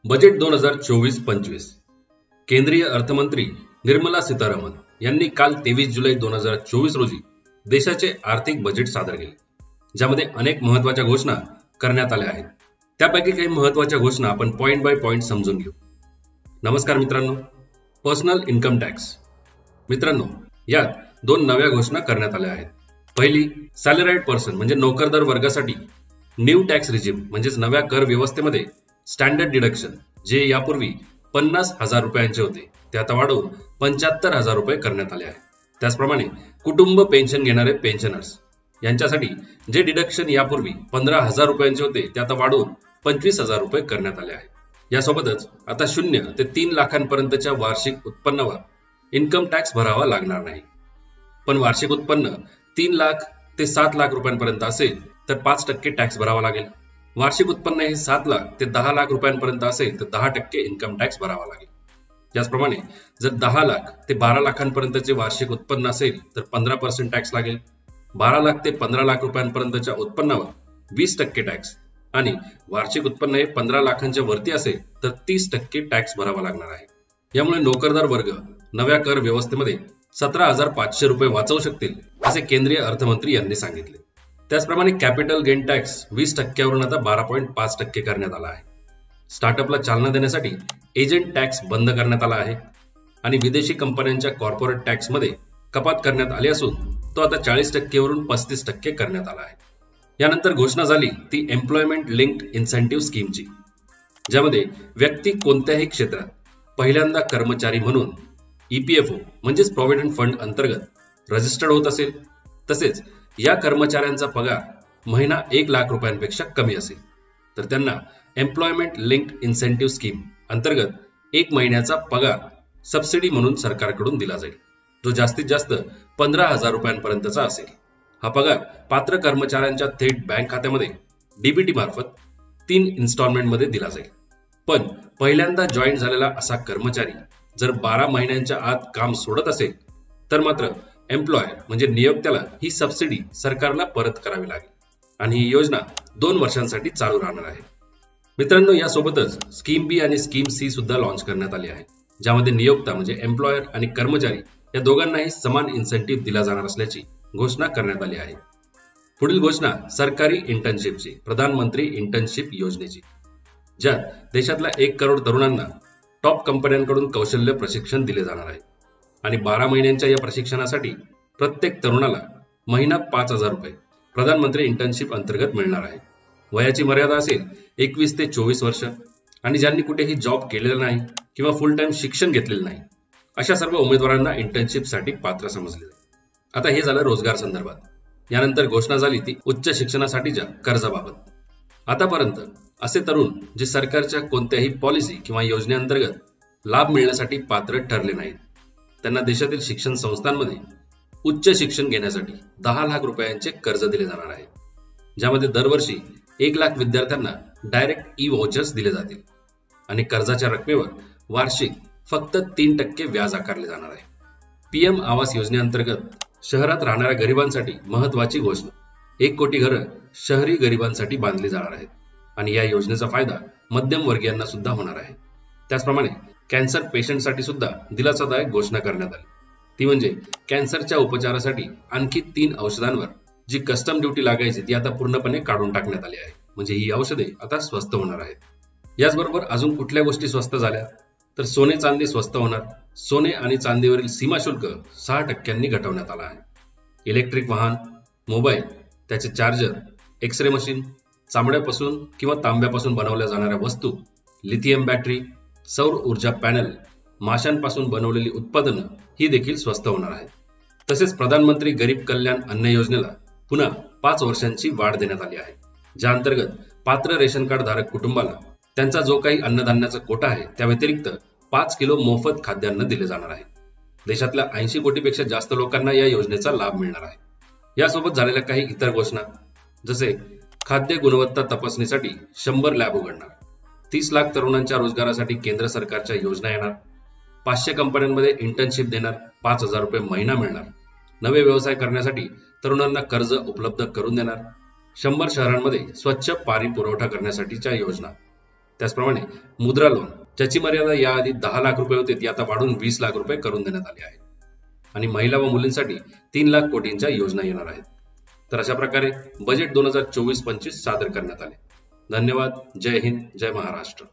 Budget 2024-25 केंद्रीय अर्थमंत्री निर्मला सीतारामन यांनी काल 23 जुलै 2024 रोजी देशाचे आर्थिक बजेट सादर केले, ज्यामध्ये अनेक महत्त्वाच्या घोषणा करण्यात आल्या आहेत। त्यापैकी काही महत्त्वाच्या घोषणा आपण पॉइंट बाय पॉइंट समजून घेऊ। नमस्कार मित्रांनो, पर्सनल इन्कम टॅक्स मित्रांनो, यात दोन नव्या घोषणा करण्यात आल्या आहेत। पहिली, सॅलराईड पर्सन म्हणजे नोकरदार वर्गासाठी न्यू टॅक्स रिजिम म्हणजेच नव्या कर व्यवस्थेमध्ये स्टँडर्ड डिडक्शन जे यापूर्वी 50,000 रुपयांचे होते ते आता वाढवून 75,000 रुपये करण्यात आले आहे। त्याचप्रमाणे कुटुंब पेन्शन घेणारे पेन्शनर्स यांच्यासाठी जे डिडक्शन यापूर्वी 15,000 रुपयांचे होते ते आता वाढवून 25,000 रुपये करण्यात आले आहे। यासोबतच आता 0 ते 3 लाखांपर्यंतच्या वार्षिक उत्पन्नावर इन्कम टॅक्स भरावा लागणार नाही। पण वार्षिक उत्पन्न 3 लाख ते 7 लाख रुपयांपर्यंत असेल तर 5% टॅक्स भरावा लागेल। वार्षिक उत्पन्न हे 7 लाख ते 10 लाख रुपयांपर्यंत असेल तर 10% इन्कम टॅक्स भरावा लागेल। त्याचप्रमाणे जर 10 लाख ते 12 लाखांपर्यंतचे वार्षिक उत्पन्न असेल तर 15% टॅक्स लागेल। 12 लाख ते 15 लाख रुपयांपर्यंतच्या उत्पन्नावर 20% टॅक्स आणि वार्षिक उत्पन्न हे 15 लाखांच्या वरती असेल तर 30% टॅक्स भरावा लागणार आहे। यामुळे नोकरदार वर्ग नव्या कर व्यवस्थेमध्ये 17,500 रुपये वाचवू शकतील असे केंद्रीय अर्थमंत्री यांनी सांगितले। त्याचप्रमाणे कॅपिटल गेन टॅक्स 20% आता 12.5% करण्यात आला आहे। स्टार्टअपला चालना देण्यासाठी एजंट टॅक्स बंद करण्यात आला आहे आणि विदेशी कंपन्यांच्या कॉर्पोरेट टॅक्स मध्ये कपात करण्यात आली असून तो आता 40% वरून 35% करण्यात आला आहे। यानंतर घोषणा झाली ती एम्प्लॉयमेंट लिंक्ड इन्सेंटिव्ह स्कीमची, ज्यामध्ये व्यक्ती कोणत्याही क्षेत्रात पहिल्यांदा कर्मचारी म्हणून EPFO म्हणजेच प्रॉव्हिडंट फंड अंतर्गत रजिस्टर्ड होत असेल, तसेच या कर्मचाऱ्यांचा पगार महिना 1 लाख रुपयांपेक्षा कमी असेल तर त्यांना एम्प्लॉयमेंट लिंक्ड इन्सेंटिव्ह स्कीम अंतर्गत 1 महिन्याचा पगार सबसिडी म्हणून सरकारकडून दिला जाईल, जो जास्तीत जास्त 15,000 रुपयांपर्यंतचा असेल। हा पगार पात्र कर्मचाऱ्यांच्या थेट बँक खात्यामध्ये DBT मार्फत 3 इन्स्टॉलमेंट मध्ये दिला जाईल। पण पहिल्यांदा जॉईन झालेला असा कर्मचारी जर 12 महिन्यांच्या आत काम सोडत असेल तर मात्र एम्प्लॉयर म्हणजे नियोक्त्याला ही सबसिडी सरकारला परत करावी लागेल आणि ही योजना 2 वर्षांसाठी चालू राहणार आहे। मित्रांनो, यासोबतच स्कीम बी आणि स्कीम सी सुद्धा लॉन्च करण्यात आली आहे, ज्यामध्ये नियोक्ता म्हणजे एम्प्लॉयर आणि कर्मचारी या दोघांनाही समान इन्सेंटिव्ह दिला जाणार असल्याची घोषणा करण्यात आली आहे। पुढील घोषणा सरकारी इंटर्नशिपची, प्रधानमंत्री इंटर्नशिप योजनेची, ज्यात देशातल्या 1 करोड तरुणांना टॉप कंपन्यांकडून कौशल्य प्रशिक्षण दिले जाणार आहे आणि 12 महिन्यांच्या या प्रशिक्षणासाठी प्रत्येक तरुणाला महिना 5,000 रुपये प्रधानमंत्री इंटर्नशिप अंतर्गत मिळणार आहे। वयाची मर्यादा असेल 21 ते 24 वर्ष आणि ज्यांनी कुठेही जॉब केलेला नाही किंवा फुल टाइम शिक्षण घेतलेले नाही अशा सर्व उमेदवारांना इंटर्नशिपसाठी पात्र समजले जाईल। आता हे झालं रोजगार संदर्भात। यानंतर घोषणा झाली ती उच्च शिक्षणासाठीच्या कर्जाबाबत। आतापर्यंत असे तरुण जे सरकारच्या कोणत्याही पॉलिसी किंवा योजनेअंतर्गत लाभ मिळण्यासाठी पात्र ठरले नाहीत त्यांना देशातील शिक्षण संस्थांमध्ये उच्च शिक्षण घेण्यासाठी 10 लाख रुपयांचे कर्ज दिले जाणार आहे, ज्यामध्ये दरवर्षी 1 लाख विद्यार्थ्यांना डायरेक्ट ई-व्हाउचर्स दिले जातील आणि कर्जाच्या रकमेवर वार्षिक फक्त 3% व्याज आकारले जाणार आहे। PM आवास योजनेअंतर्गत शहरात राहणाऱ्या गरिबांसाठी महत्त्वाची घोषणा, 1 कोटी घरं शहरी गरिबांसाठी बांधली जाणार आहेत आणि या योजनेचा फायदा मध्यम वर्गीयांना सुद्धा होणार आहे। त्याचप्रमाणे कॅन्सर पेशंटसाठी सुद्धा दिलासादायक घोषणा करण्यात आली, ती म्हणजे कॅन्सरच्या उपचारासाठी आणखी 3 औषधांवर जी कस्टम ड्युटी लागायची ती आता पूर्णपणे काढून टाकण्यात आली आहे, म्हणजे ही औषधे आता स्वस्त होणार आहेत। याचबरोबर अजून कुठल्या गोष्टी स्वस्त झाल्या तर सोने चांदी स्वस्त होणार। सोने आणि चांदीवरील सीमा शुल्क 6% घटवण्यात आला आहे। इलेक्ट्रिक वाहन, मोबाईल, त्याचे चार्जर, एक्सरे मशीन, चामड्यापासून किंवा तांब्यापासून बनवल्या जाणाऱ्या वस्तू, लिथियम बॅटरी, सौर ऊर्जा पॅनल, माशांपासून बनवलेली उत्पादनं ही देखील स्वस्त होणार आहेत। तसेच प्रधानमंत्री गरीब कल्याण अन्न योजनेला पुन्हा 5 वर्षांची वाढ देण्यात आली आहे, ज्या अंतर्गत पात्र रेशन कार्ड धारक कुटुंबाला त्यांचा जो काही अन्नधान्याचा कोटा आहे त्या व्यतिरिक्त 5 किलो मोफत खाद्यान्न दिले जाणार आहे। देशातल्या 80 कोटीपेक्षा जास्त लोकांना या योजनेचा लाभ मिळणार आहे। यासोबत झालेल्या काही इतर घोषणा, जसे खाद्य गुणवत्ता तपासणीसाठी 100 लॅब उघडणार, 30 लाख तरुणांच्या रोजगारासाठी केंद्र सरकारच्या योजना येणार, 500 कंपन्यांमध्ये इंटर्नशिप देणार, 5,000 रुपये महिना मिळणार, नवे व्यवसाय करण्यासाठी तरुणांना कर्ज उपलब्ध करून देणार, 100 शहरांमध्ये स्वच्छ पाणी पुरवठा करण्यासाठीच्या योजना, त्याचप्रमाणे मुद्रा लोन, ज्याची मर्यादा याआधी 10 लाख रुपये होती, ती आता वाढून 20 लाख रुपये करून देण्यात आली आहे. आणि महिला व मुलींसाठी 3 लाख कोटींच्या योजना येणार आहेत. तर अशा प्रकारे बजेट 2024-25 सादर करण्यात आले. धन्यवाद. जय हिंद, जय महाराष्ट्र.